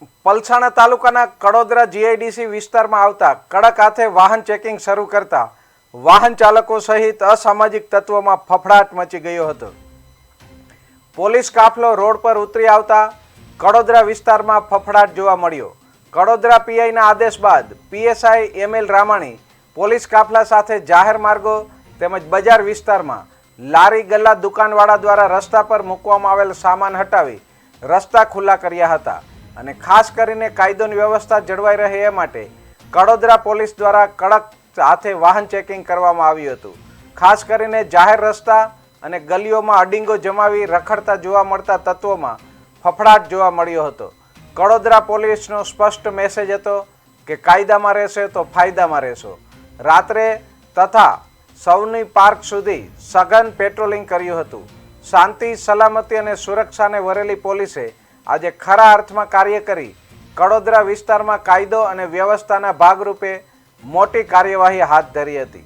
પલસાણા તાલુકાના કડોદરા જીઆઈડીસી વિસ્તારમાં આવતા કડક હાથે વાહન ચેકિંગ શરૂ કરતા વાહન ચાલકો સહિત અસામાજિક તત્વોમાં ફફડાટ મચી ગયો હતો। પોલીસ કાફલો રોડ પર ઉતરી આવતા કડોદરા વિસ્તારમાં ફફડાટ જોવા મળ્યો। કડોદરા પીઆઈના આદેશ બાદ પીએસઆઈ એમએલ રામાણી પોલીસ કાફલા સાથે જાહેર માર્ગો તેમજ બજાર વિસ્તારમાં લારી ગલ્લા દુકાનવાળા દ્વારા રસ્તા પર મૂકવામાં આવેલ સામાન હટાવી રસ્તા ખુલ્લા કર્યા હતા અને ખાસ કરીને કાયદોની વ્યવસ્થા જળવાઈ રહે એ માટે કડોદરા પોલીસ દ્વારા કડક હાથે વાહન ચેકિંગ કરવામાં આવ્યું હતું। ખાસ કરીને જાહેર રસ્તા અને ગલીઓમાં અડીંગો જમાવી રખડતા જોવા મળતા તત્વોમાં ફફડાટ જોવા મળ્યો હતો। કડોદરા પોલીસનો સ્પષ્ટ મેસેજ હતો કે કાયદામાં રહેશે તો ફાયદામાં રહેશો। રાત્રે તથા સૌની પાર્ક સુધી સઘન પેટ્રોલિંગ કર્યું હતું। શાંતિ સલામતી અને સુરક્ષાને વરેલી પોલીસે આજે ખરા અર્થમાં કાર્ય કરી કડોદરા વિસ્તારમાં કાયદો અને વ્યવસ્થાના ભાગરૂપે મોટી કાર્યવાહી હાથ ધરી હતી।